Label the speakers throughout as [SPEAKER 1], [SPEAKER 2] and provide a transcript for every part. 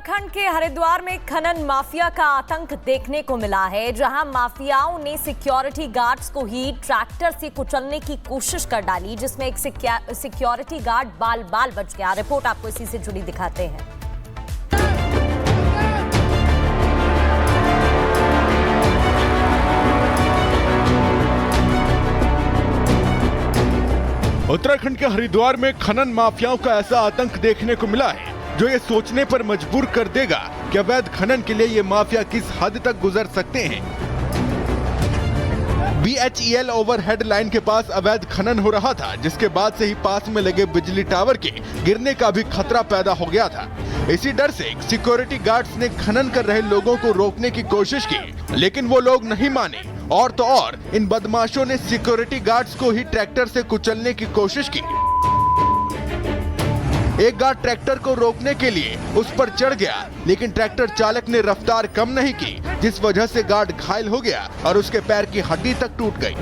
[SPEAKER 1] उत्तराखंड के हरिद्वार में खनन माफिया का आतंक देखने को मिला है, जहां माफियाओं ने सिक्योरिटी गार्ड्स को ही ट्रैक्टर से कुचलने की कोशिश कर डाली, जिसमें एक सिक्योरिटी गार्ड बाल बाल बच गया। रिपोर्ट आपको इसी से जुड़ी दिखाते हैं।
[SPEAKER 2] उत्तराखंड के हरिद्वार में खनन माफियाओं का ऐसा आतंक देखने को मिला है जो ये सोचने पर मजबूर कर देगा कि अवैध खनन के लिए ये माफिया किस हद तक गुजर सकते हैं। BHEL ओवरहेड लाइन के पास अवैध खनन हो रहा था, जिसके बाद से ही पास में लगे बिजली टावर के गिरने का भी खतरा पैदा हो गया था। इसी डर से सिक्योरिटी गार्ड्स ने खनन कर रहे लोगों को रोकने की कोशिश की, लेकिन वो लोग नहीं माने और तो और इन बदमाशों ने सिक्योरिटी गार्ड्स को ही ट्रैक्टर से कुचलने की कोशिश की। एक गार्ड ट्रैक्टर को रोकने के लिए उस पर चढ़ गया, लेकिन ट्रैक्टर चालक ने रफ्तार कम नहीं की, जिस वजह से गार्ड घायल हो गया और उसके पैर की हड्डी तक टूट गई।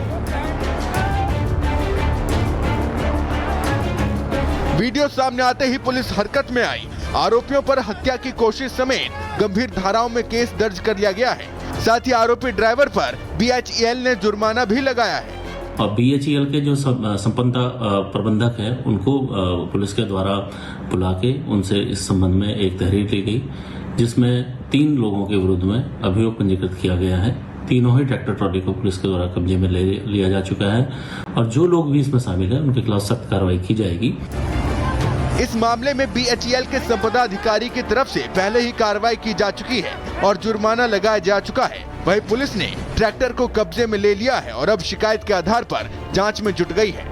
[SPEAKER 2] वीडियो सामने आते ही पुलिस हरकत में आई। आरोपियों पर हत्या की कोशिश समेत गंभीर धाराओं में केस दर्ज कर लिया गया है। साथ ही आरोपी ड्राइवर पर BHEL ने जुर्माना भी लगाया है।
[SPEAKER 3] और BHEL के जो संपन्नता प्रबंधक है, उनको पुलिस के द्वारा बुला के उनसे इस संबंध में एक तहरीर ली गई, जिसमें 3 लोगों के विरुद्ध में अभियोग पंजीकृत किया गया है। तीनों ही ट्रैक्टर ट्रॉली को पुलिस के द्वारा कब्जे में ले लिया जा चुका है और जो लोग भी इसमें शामिल है उनके खिलाफ सख्त कार्रवाई की जाएगी।
[SPEAKER 2] इस मामले में BHEL के संपदा अधिकारी की तरफ से पहले ही कार्रवाई की जा चुकी है और जुर्माना लगाया जा चुका है। वहीं पुलिस ने ट्रैक्टर को कब्जे में ले लिया है और अब शिकायत के आधार पर जांच में जुट गई है।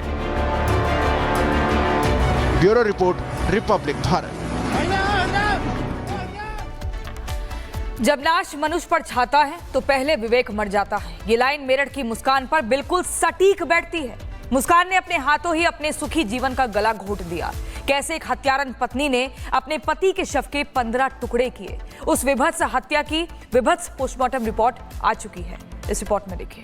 [SPEAKER 2] Bureau report, Republic Bharat.
[SPEAKER 4] जब लाश मनुष्य पर छाता है तो पहले विवेक मर जाता है। ये लाइन मेरठ की मुस्कान पर बिल्कुल सटीक बैठती है। मुस्कान ने अपने हाथों ही अपने सुखी जीवन का गला घोट दिया। कैसे एक हत्यारन पत्नी ने अपने पति के शव के 15 टुकड़े किए। उस विभत्स हत्या की विभत्स पोस्टमार्टम रिपोर्ट आ चुकी है। इस रिपोर्ट में देखिए।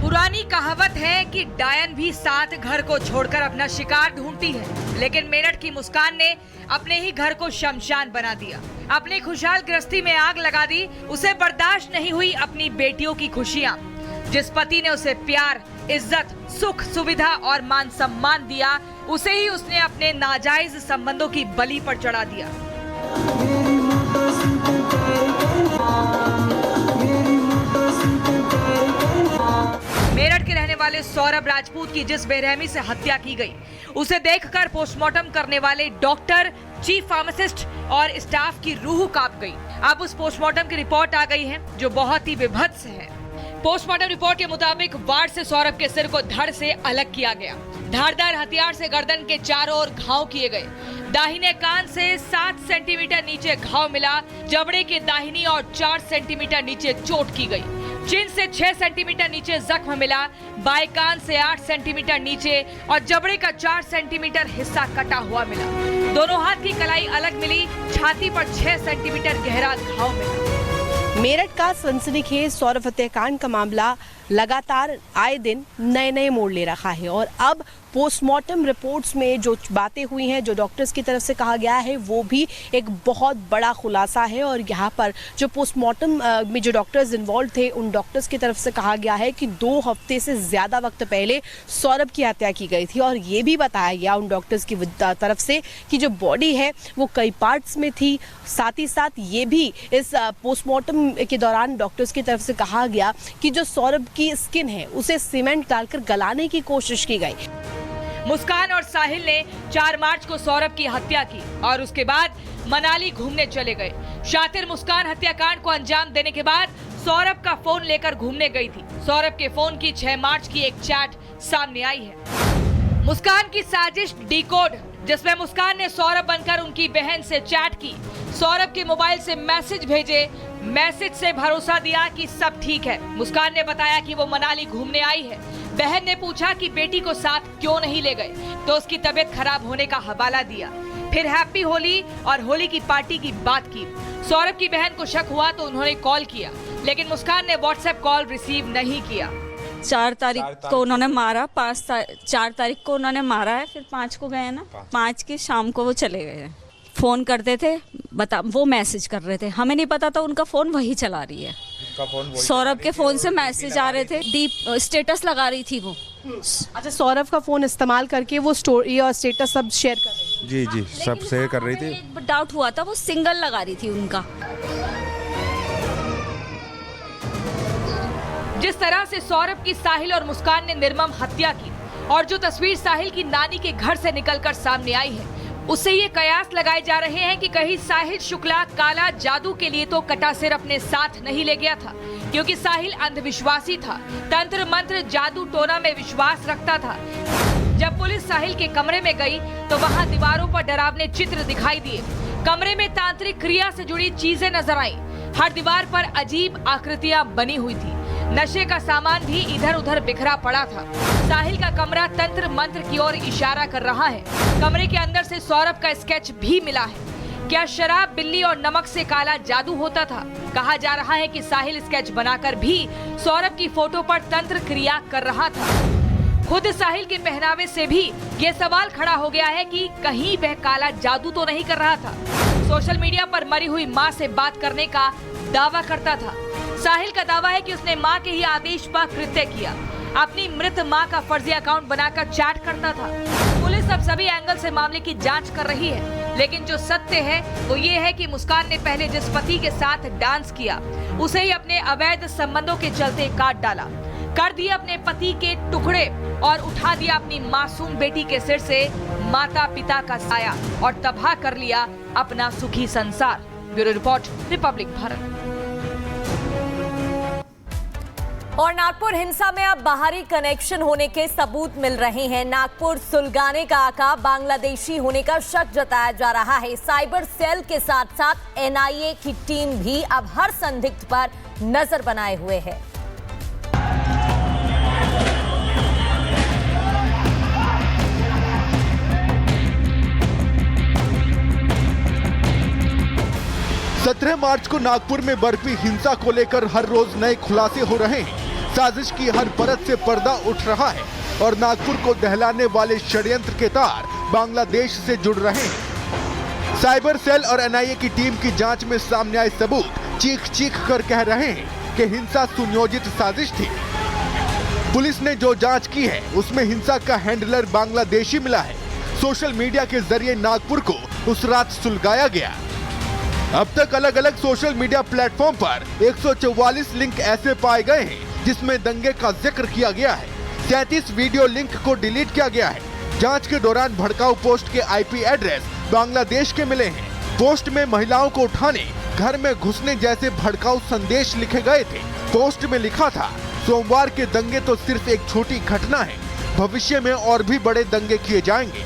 [SPEAKER 4] पुरानी कहावत है कि डायन भी साथ घर को छोड़कर अपना शिकार ढूंढती है, लेकिन मेरठ की मुस्कान ने अपने ही घर को शमशान बना दिया। अपनी खुशहाल गृहस्थी में आग लगा दी। उसे बर्दाश्त नहीं हुई अपनी बेटियों की खुशियां। जिस पति ने उसे प्यार, इज्जत, सुख, सुविधा और मान सम्मान दिया, उसे ही उसने अपने नाजायज संबंधों की बलि पर चढ़ा दिया। मेरठ के रहने वाले सौरभ राजपूत की जिस बेरहमी से हत्या की गई, उसे देखकर पोस्टमार्टम करने वाले डॉक्टर, चीफ फार्मासिस्ट और स्टाफ की रूह कांप गई। अब उस पोस्टमार्टम की रिपोर्ट आ गई है जो बहुत ही विभत्स है। पोस्टमार्टम रिपोर्ट के मुताबिक वार्ड से सौरभ के सिर को धड़ से अलग किया गया। धारदार हथियार से गर्दन के चारों ओर घाव किए गए। दाहिने कान से 7 सेंटीमीटर नीचे घाव मिला। जबड़े के दाहिनी और 4 सेंटीमीटर नीचे चोट की गई। चिन से 6 सेंटीमीटर नीचे जख्म मिला। बाएं कान से 8 सेंटीमीटर नीचे और जबड़े का 4 सेंटीमीटर हिस्सा कटा हुआ मिला। दोनों हाथ की कलाई अलग मिली। छाती पर 6 सेंटीमीटर गहरा घाव मिला।
[SPEAKER 5] मेरठ का सनसनीखेज सौरभ हत्याकांड का मामला लगातार आए दिन नए मोड़ ले रहा है और अब पोस्टमार्टम रिपोर्ट्स में जो बातें हुई हैं, जो डॉक्टर्स की तरफ से कहा गया है, वो भी एक बहुत बड़ा खुलासा है। और यहाँ पर जो पोस्टमार्टम में जो डॉक्टर्स इन्वॉल्व थे, उन डॉक्टर्स की तरफ से कहा गया है कि 2 हफ्ते से ज़्यादा वक्त पहले सौरभ की हत्या की गई थी। और ये भी बताया गया उन डॉक्टर्स की तरफ से कि जो बॉडी है वो कई पार्ट्स में थी। साथ ही साथ ये भी इस पोस्टमार्टम के दौरान डॉक्टर्स की तरफ से कहा गया कि जो सौरभ की स्किन है उसे सीमेंट डालकर गलाने की कोशिश की गई।
[SPEAKER 4] मुस्कान और साहिल ने 4 मार्च को सौरभ की हत्या की और उसके बाद मनाली घूमने चले गए। शातिर मुस्कान हत्याकांड को अंजाम देने के बाद सौरभ का फोन लेकर घूमने गई थी। सौरभ के फोन की 6 मार्च की एक चैट सामने आई है। मुस्कान की साजिश डीकोड, जिसमें मुस्कान ने सौरभ बनकर उनकी बहन से चैट की। सौरभ के मोबाइल से मैसेज भेजे। मैसेज से भरोसा दिया कि सब ठीक है। मुस्कान ने बताया कि वो मनाली घूमने आई है। बहन ने पूछा कि बेटी को साथ क्यों नहीं ले गए, तो उसकी तबीयत खराब होने का हवाला दिया। फिर हैप्पी होली और होली की पार्टी की बात की। सौरभ की बहन को शक हुआ तो उन्होंने कॉल किया, लेकिन मुस्कान ने व्हाट्सएप कॉल रिसीव नहीं किया।
[SPEAKER 6] 4 तारीख को उन्होंने मारा, 4 तारीख को उन्होंने मारा है, फिर 5 को गए ना, 5 की शाम को वो चले गए हैं। फोन करते थे, वो मैसेज कर रहे थे, हमें नहीं पता था उनका फोन वही चला रही है। सौरभ के फोन से मैसेज आ रहे थे, डीप स्टेटस लगा रही थी वो।
[SPEAKER 5] अच्छा, सौरभ का फोन इस्तेमाल करके वो स्टोरी और स्टेटस सब शेयर कर रही थी।
[SPEAKER 7] जी जी, सब शेयर कर रही थी।
[SPEAKER 6] एक डाउट हुआ था, वो सिंगल लगा रही थी उनका।
[SPEAKER 4] जिस तरह से सौरभ की साहिल और मुस्कान ने निर्मम हत्या की और जो तस्वीर साहिल की नानी के घर से निकलकर सामने आई है, उससे ये कयास लगाए जा रहे हैं कि कहीं साहिल शुक्ला काला जादू के लिए तो कटा सिर अपने साथ नहीं ले गया था, क्योंकि साहिल अंधविश्वासी था, तंत्र मंत्र जादू टोना में विश्वास रखता था। जब पुलिस साहिल के कमरे में गई तो वहां दीवारों पर डरावने चित्र दिखाई दिए। कमरे में तांत्रिक क्रिया से जुड़ी चीजें नजर आईं। हर दीवार पर अजीब आकृतियां बनी हुई थी। नशे का सामान भी इधर उधर बिखरा पड़ा था। साहिल का कमरा तंत्र मंत्र की ओर इशारा कर रहा है। कमरे के अंदर से सौरभ का स्केच भी मिला है। क्या शराब, बिल्ली और नमक से काला जादू होता था? कहा जा रहा है कि साहिल स्केच बनाकर भी सौरभ की फोटो पर तंत्र क्रिया कर रहा था। खुद साहिल के पहनावे से भी ये सवाल खड़ा हो गया है कि कहीं वह काला जादू तो नहीं कर रहा था। सोशल मीडिया पर मरी हुई मां से बात करने का दावा करता था। साहिल का दावा है कि उसने मां के ही आदेश पर कृत्य किया। अपनी मृत मां का फर्जी अकाउंट बनाकर चैट करता था। पुलिस अब सभी एंगल से मामले की जांच कर रही है, लेकिन जो सत्य है वो ये है कि मुस्कान ने पहले जिस पति के साथ डांस किया, उसे ही अपने अवैध संबंधों के चलते काट डाला, कर दिए अपने पति के टुकड़े और उठा दिया अपनी मासूम बेटी के सिर से माता पिता का साया और तबाह कर लिया अपना सुखी संसार। Bureau report, Republic Bharat.
[SPEAKER 1] और नागपुर हिंसा में अब बाहरी कनेक्शन होने के सबूत मिल रहे हैं। नागपुर सुलगाने का आका बांग्लादेशी होने का शक जताया जा रहा है। साइबर सेल के साथ साथ एनआईए की टीम भी अब हर संदिग्ध पर नजर बनाए हुए है।
[SPEAKER 2] सत्रह मार्च को नागपुर में बर्फी हिंसा को लेकर हर रोज नए खुलासे हो रहे हैं। साजिश की हर परत से पर्दा उठ रहा है और नागपुर को दहलाने वाले षड्यंत्र के तार बांग्लादेश से जुड़ रहे हैं। साइबर सेल और एनआईए की टीम की जांच में सामने आए सबूत चीख चीख कर कह रहे हैं कि हिंसा सुनियोजित साजिश थी। पुलिस ने जो जांच की है उसमें हिंसा का हैंडलर बांग्लादेशी मिला है। सोशल मीडिया के जरिए नागपुर को उस रात सुलगाया गया। अब तक अलग अलग सोशल मीडिया प्लेटफॉर्म पर 144 लिंक ऐसे पाए गए हैं जिसमें दंगे का जिक्र किया गया है। 37 वीडियो लिंक को डिलीट किया गया है। जांच के दौरान भड़काऊ पोस्ट के आईपी एड्रेस बांग्लादेश के मिले हैं। पोस्ट में महिलाओं को उठाने, घर में घुसने जैसे भड़काऊ संदेश लिखे गए थे। पोस्ट में लिखा था, सोमवार के दंगे तो सिर्फ एक छोटी घटना है, भविष्य में और भी बड़े दंगे किए जाएंगे।